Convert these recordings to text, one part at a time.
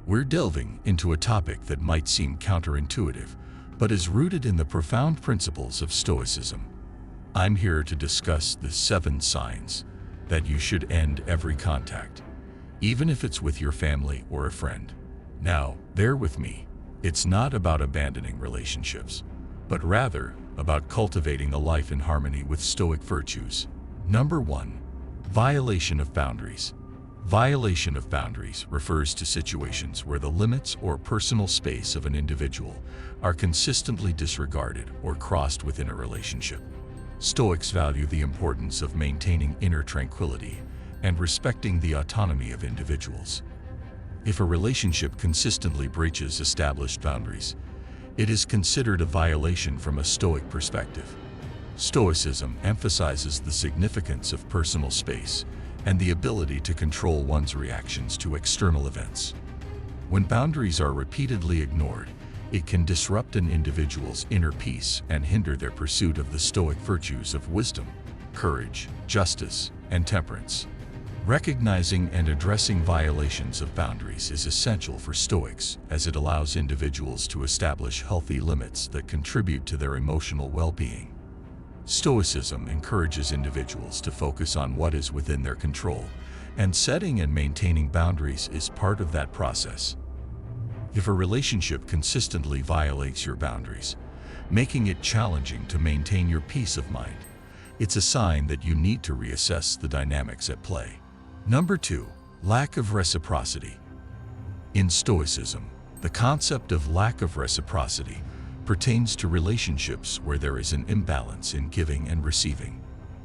we're delving into a topic that might seem counterintuitive, but is rooted in the profound principles of Stoicism. I'm here to discuss the 7 signs that you should end every contact, even if it's with your family or a friend. Now, bear with me. It's not about abandoning relationships, but rather about cultivating a life in harmony with Stoic virtues. Number 1. Violation of boundaries. Violation of boundaries refers to situations where the limits or personal space of an individual are consistently disregarded or crossed within a relationship. Stoics value the importance of maintaining inner tranquility and respecting the autonomy of individuals. If a relationship consistently breaches established boundaries, it is considered a violation from a Stoic perspective. Stoicism emphasizes the significance of personal space and the ability to control one's reactions to external events. When boundaries are repeatedly ignored, it can disrupt an individual's inner peace and hinder their pursuit of the Stoic virtues of wisdom, courage, justice, and temperance. Recognizing and addressing violations of boundaries is essential for Stoics, as it allows individuals to establish healthy limits that contribute to their emotional well-being. Stoicism encourages individuals to focus on what is within their control, and setting and maintaining boundaries is part of that process. If a relationship consistently violates your boundaries, making it challenging to maintain your peace of mind, it's a sign that you need to reassess the dynamics at play. Number 2. Lack of reciprocity. In Stoicism, the concept of lack of reciprocity pertains to relationships where there is an imbalance in giving and receiving.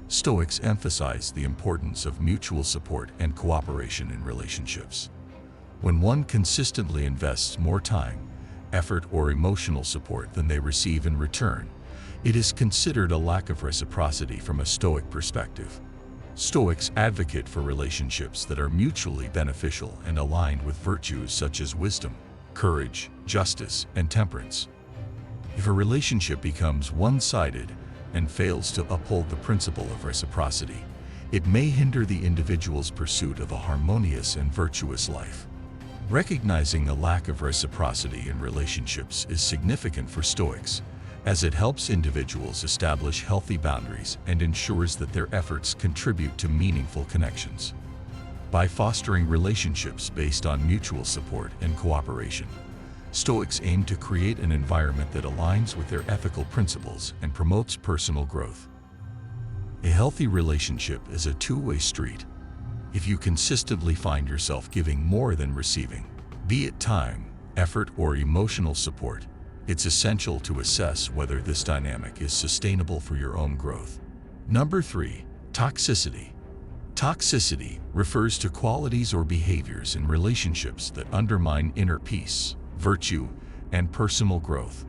Stoics emphasize the importance of mutual support and cooperation in relationships. When one consistently invests more time, effort, or emotional support than they receive in return, it is considered a lack of reciprocity from a Stoic perspective. Stoics advocate for relationships that are mutually beneficial and aligned with virtues such as wisdom, courage, justice, and temperance. If a relationship becomes one-sided and fails to uphold the principle of reciprocity, it may hinder the individual's pursuit of a harmonious and virtuous life. Recognizing a lack of reciprocity in relationships is significant for Stoics, as it helps individuals establish healthy boundaries and ensures that their efforts contribute to meaningful connections. By fostering relationships based on mutual support and cooperation, Stoics aim to create an environment that aligns with their ethical principles and promotes personal growth. A healthy relationship is a two-way street. If you consistently find yourself giving more than receiving, be it time, effort, or emotional support, it's essential to assess whether this dynamic is sustainable for your own growth. Number 3. Toxicity. Toxicity refers to qualities or behaviors in relationships that undermine inner peace, virtue, and personal growth.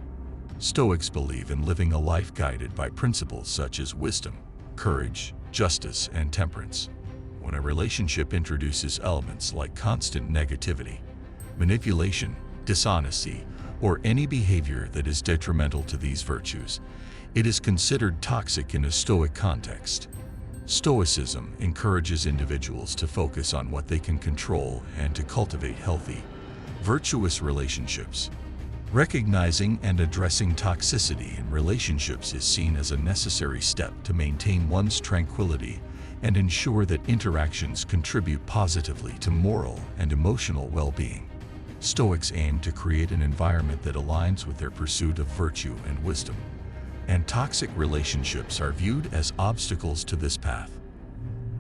Stoics believe in living a life guided by principles such as wisdom, courage, justice, and temperance. When a relationship introduces elements like constant negativity, manipulation, dishonesty, or any behavior that is detrimental to these virtues, it is considered toxic in a Stoic context. Stoicism encourages individuals to focus on what they can control and to cultivate healthy, virtuous relationships. Recognizing and addressing toxicity in relationships is seen as a necessary step to maintain one's tranquility and ensure that interactions contribute positively to moral and emotional well-being. Stoics aim to create an environment that aligns with their pursuit of virtue and wisdom, and toxic relationships are viewed as obstacles to this path.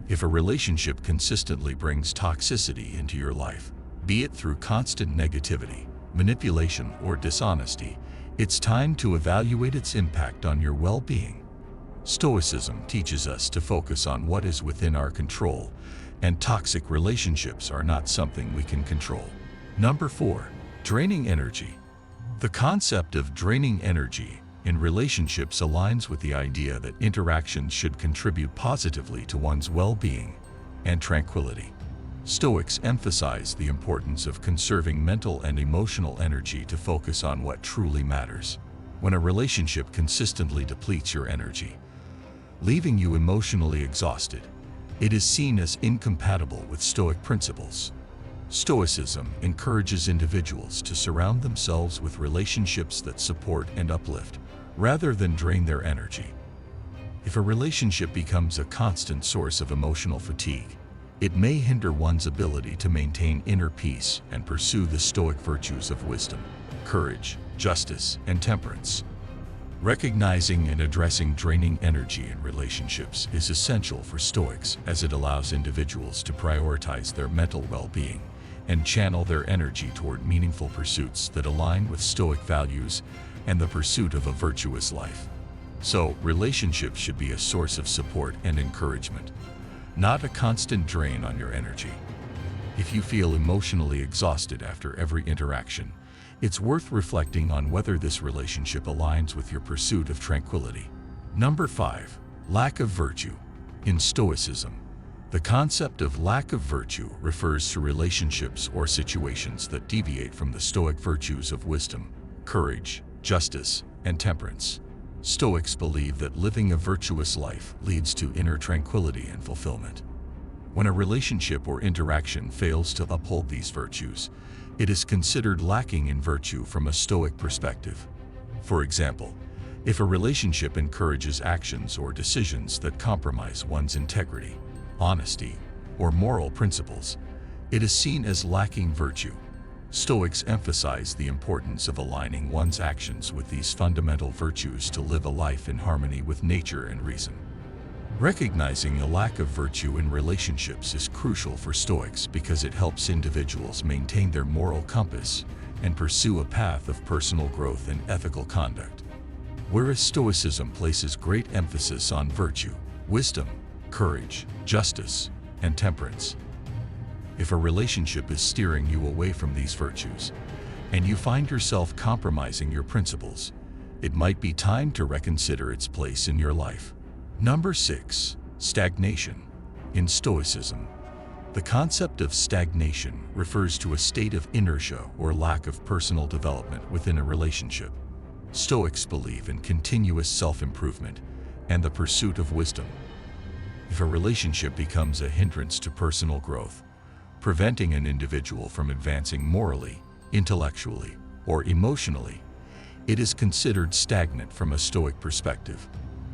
If a relationship consistently brings toxicity into your life, be it through constant negativity, manipulation, or dishonesty, it's time to evaluate its impact on your well-being. Stoicism teaches us to focus on what is within our control, and toxic relationships are not something we can control. Number 4. Draining energy. The concept of draining energy in relationships aligns with the idea that interactions should contribute positively to one's well-being and tranquility. Stoics emphasize the importance of conserving mental and emotional energy to focus on what truly matters. When a relationship consistently depletes your energy, leaving you emotionally exhausted, it is seen as incompatible with Stoic principles. Stoicism encourages individuals to surround themselves with relationships that support and uplift, rather than drain their energy. If a relationship becomes a constant source of emotional fatigue, it may hinder one's ability to maintain inner peace and pursue the Stoic virtues of wisdom, courage, justice, and temperance. Recognizing and addressing draining energy in relationships is essential for Stoics, as it allows individuals to prioritize their mental well-being and channel their energy toward meaningful pursuits that align with Stoic values and the pursuit of a virtuous life. So, relationships should be a source of support and encouragement, not a constant drain on your energy. If you feel emotionally exhausted after every interaction, it's worth reflecting on whether this relationship aligns with your pursuit of tranquility. Number 5. Lack of virtue. In Stoicism, the concept of lack of virtue refers to relationships or situations that deviate from the Stoic virtues of wisdom, courage, justice, and temperance. Stoics believe that living a virtuous life leads to inner tranquility and fulfillment. When a relationship or interaction fails to uphold these virtues, it is considered lacking in virtue from a Stoic perspective. For example, if a relationship encourages actions or decisions that compromise one's integrity, honesty, or moral principles, it is seen as lacking virtue. Stoics emphasize the importance of aligning one's actions with these fundamental virtues to live a life in harmony with nature and reason. Recognizing a lack of virtue in relationships is crucial for Stoics because it helps individuals maintain their moral compass and pursue a path of personal growth and ethical conduct. Whereas Stoicism places great emphasis on virtue, wisdom, courage, justice, and temperance. If a relationship is steering you away from these virtues, and you find yourself compromising your principles, it might be time to reconsider its place in your life. Number 6. Stagnation. In Stoicism, the concept of stagnation refers to a state of inertia or lack of personal development within a relationship. Stoics believe in continuous self-improvement and the pursuit of wisdom. If a relationship becomes a hindrance to personal growth, preventing an individual from advancing morally, intellectually, or emotionally, it is considered stagnant from a Stoic perspective.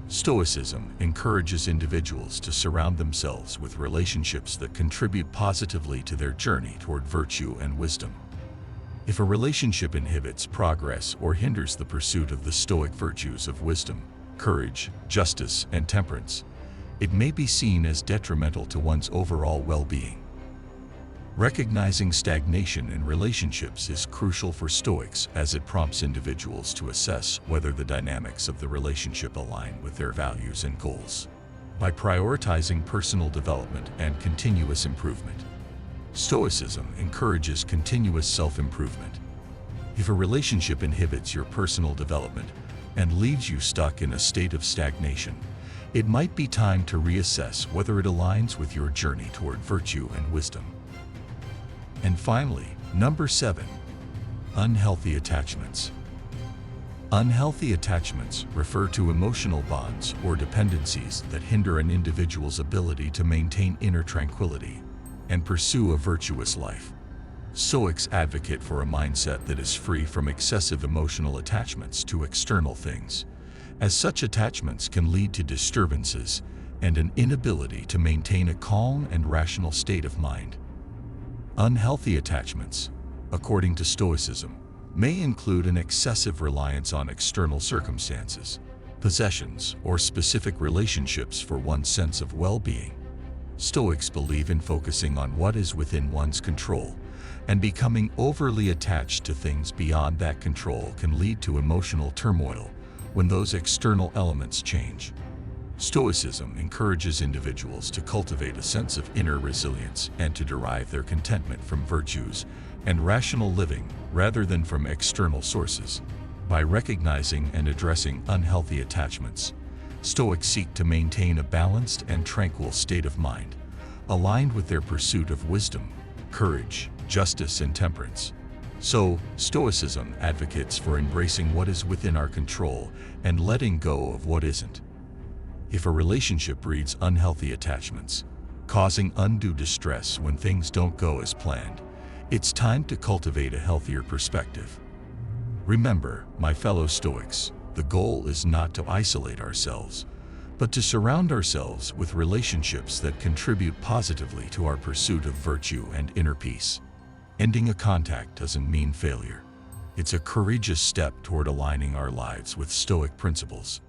Stoicism encourages individuals to surround themselves with relationships that contribute positively to their journey toward virtue and wisdom. If a relationship inhibits progress or hinders the pursuit of the Stoic virtues of wisdom, courage, justice, and temperance, it may be seen as detrimental to one's overall well-being. Recognizing stagnation in relationships is crucial for Stoics, as it prompts individuals to assess whether the dynamics of the relationship align with their values and goals. By prioritizing personal development and continuous improvement, Stoicism encourages continuous self-improvement. If a relationship inhibits your personal development and leaves you stuck in a state of stagnation, it might be time to reassess whether it aligns with your journey toward virtue and wisdom. And finally, number 7. Unhealthy attachments. Unhealthy attachments refer to emotional bonds or dependencies that hinder an individual's ability to maintain inner tranquility and pursue a virtuous life. Stoics advocate for a mindset that is free from excessive emotional attachments to external things, as such attachments can lead to disturbances and an inability to maintain a calm and rational state of mind. Unhealthy attachments, according to Stoicism, may include an excessive reliance on external circumstances, possessions, or specific relationships for one's sense of well-being. Stoics believe in focusing on what is within one's control, and becoming overly attached to things beyond that control can lead to emotional turmoil when those external elements change. Stoicism encourages individuals to cultivate a sense of inner resilience and to derive their contentment from virtues and rational living rather than from external sources. By recognizing and addressing unhealthy attachments, Stoics seek to maintain a balanced and tranquil state of mind, aligned with their pursuit of wisdom, courage, justice, and temperance. So, Stoicism advocates for embracing what is within our control and letting go of what isn't. If a relationship breeds unhealthy attachments, causing undue distress when things don't go as planned, It's time to cultivate a healthier perspective. Remember, my fellow Stoics, the goal is not to isolate ourselves, but to surround ourselves with relationships that contribute positively to our pursuit of virtue and inner peace. Ending a contact doesn't mean failure. It's a courageous step toward aligning our lives with Stoic principles.